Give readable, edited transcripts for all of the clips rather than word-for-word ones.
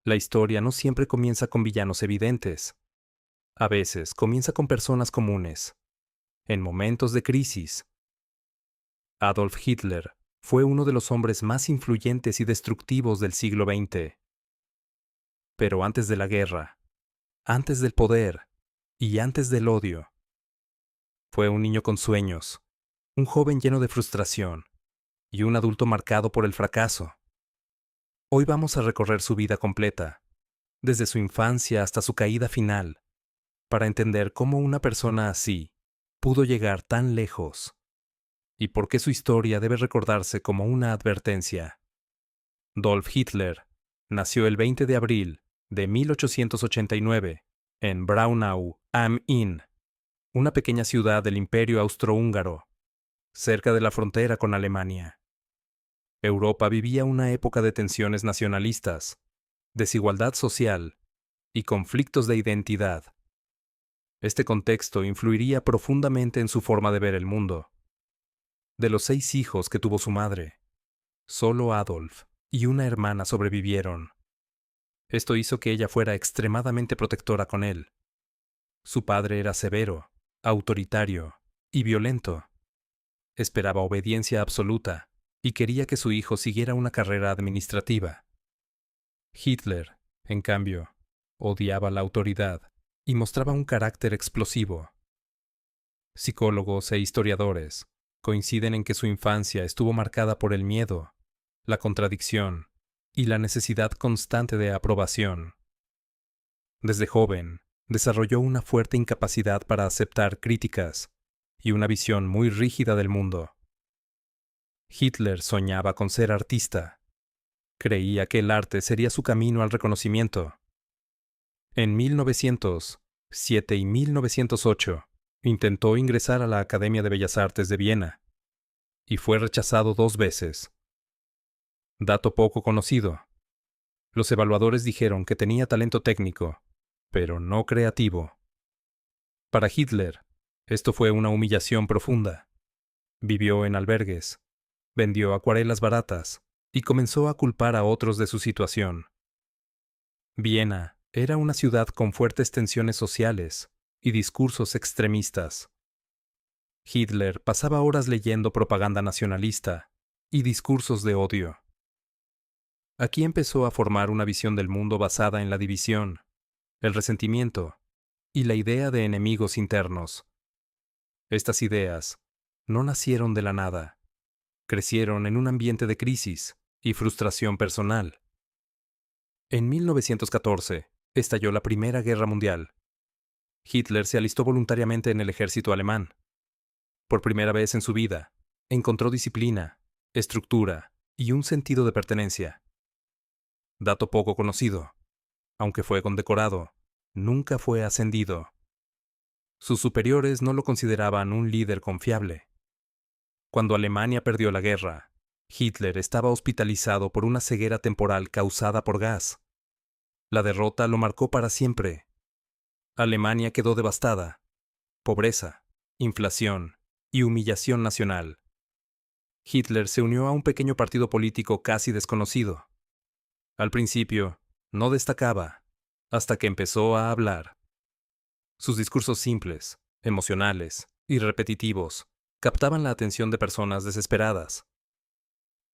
La historia no siempre comienza con villanos evidentes. A veces comienza con personas comunes, en momentos de crisis. Adolf Hitler fue uno de los hombres más influyentes y destructivos del siglo XX. Pero antes de la guerra, antes del poder y antes del odio, fue un niño con sueños, un joven lleno de frustración y un adulto marcado por el fracaso. Hoy vamos a recorrer su vida completa, desde su infancia hasta su caída final, para entender cómo una persona así pudo llegar tan lejos y por qué su historia debe recordarse como una advertencia. Adolf Hitler nació el 20 de abril de 1889 en Braunau am Inn, una pequeña ciudad del Imperio Austrohúngaro, cerca de la frontera con Alemania. Europa vivía una época de tensiones nacionalistas, desigualdad social y conflictos de identidad. Este contexto influiría profundamente en su forma de ver el mundo. De los 6 hijos que tuvo su madre, solo Adolf y una hermana sobrevivieron. Esto hizo que ella fuera extremadamente protectora con él. Su padre era severo, autoritario y violento. Esperaba obediencia absoluta y quería que su hijo siguiera una carrera administrativa. Hitler, en cambio, odiaba la autoridad y mostraba un carácter explosivo. Psicólogos e historiadores coinciden en que su infancia estuvo marcada por el miedo, la contradicción y la necesidad constante de aprobación. Desde joven, desarrolló una fuerte incapacidad para aceptar críticas y una visión muy rígida del mundo. Hitler soñaba con ser artista. Creía que el arte sería su camino al reconocimiento. En 1907 y 1908, intentó ingresar a la Academia de Bellas Artes de Viena, y fue rechazado 2 veces. Dato poco conocido. Los evaluadores dijeron que tenía talento técnico, pero no creativo. Para Hitler, esto fue una humillación profunda. Vivió en albergues, vendió acuarelas baratas y comenzó a culpar a otros de su situación. Viena era una ciudad con fuertes tensiones sociales y discursos extremistas. Hitler pasaba horas leyendo propaganda nacionalista y discursos de odio. Aquí empezó a formar una visión del mundo basada en la división, el resentimiento y la idea de enemigos internos. Estas ideas no nacieron de la nada, crecieron en un ambiente de crisis y frustración personal. En 1914 estalló la Primera Guerra Mundial. Hitler se alistó voluntariamente en el ejército alemán. Por primera vez en su vida, encontró disciplina, estructura y un sentido de pertenencia. Dato poco conocido, aunque fue condecorado, nunca fue ascendido. Sus superiores no lo consideraban un líder confiable. Cuando Alemania perdió la guerra, Hitler estaba hospitalizado por una ceguera temporal causada por gas. La derrota lo marcó para siempre. Alemania quedó devastada. Pobreza, inflación y humillación nacional. Hitler se unió a un pequeño partido político casi desconocido. Al principio, no destacaba, hasta que empezó a hablar. Sus discursos simples, emocionales y repetitivos captaban la atención de personas desesperadas.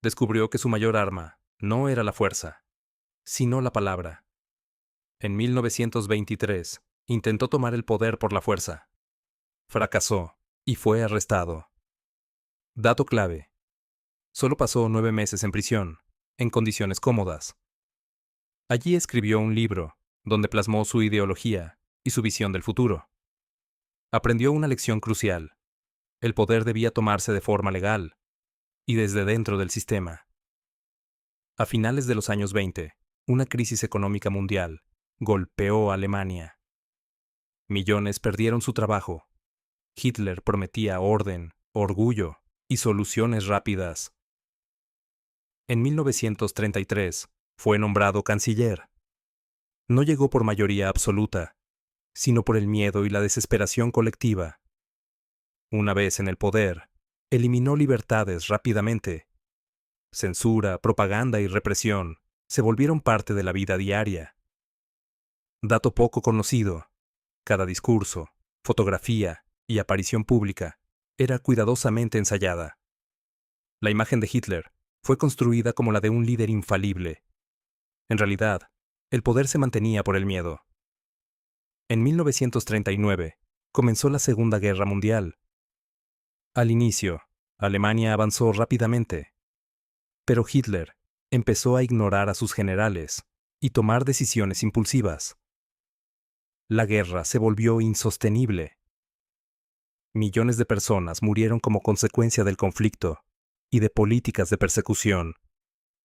Descubrió que su mayor arma no era la fuerza, sino la palabra. En 1923, intentó tomar el poder por la fuerza. Fracasó y fue arrestado. Dato clave. Solo pasó 9 meses en prisión, en condiciones cómodas. Allí escribió un libro, donde plasmó su ideología y su visión del futuro. Aprendió una lección crucial. El poder debía tomarse de forma legal y desde dentro del sistema. A finales de los años 20, una crisis económica mundial golpeó a Alemania. Millones perdieron su trabajo. Hitler prometía orden, orgullo y soluciones rápidas. En 1933, fue nombrado canciller. No llegó por mayoría absoluta, sino por el miedo y la desesperación colectiva. Una vez en el poder, eliminó libertades rápidamente. Censura, propaganda y represión se volvieron parte de la vida diaria. Dato poco conocido: cada discurso, fotografía y aparición pública era cuidadosamente ensayada. La imagen de Hitler fue construida como la de un líder infalible. En realidad, el poder se mantenía por el miedo. En 1939 comenzó la Segunda Guerra Mundial. Al inicio, Alemania avanzó rápidamente, pero Hitler empezó a ignorar a sus generales y tomar decisiones impulsivas. La guerra se volvió insostenible. Millones de personas murieron como consecuencia del conflicto y de políticas de persecución.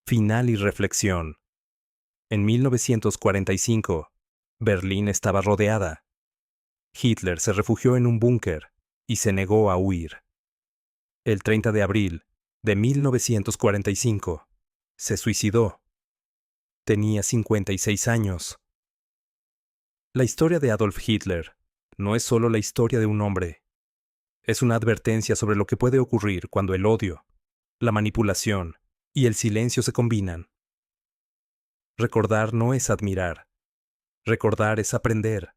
Final y reflexión. En 1945, Berlín estaba rodeada. Hitler se refugió en un búnker y se negó a huir. El 30 de abril de 1945, se suicidó. Tenía 56 años. La historia de Adolf Hitler no es solo la historia de un hombre. Es una advertencia sobre lo que puede ocurrir cuando el odio, la manipulación y el silencio se combinan. Recordar no es admirar. Recordar es aprender.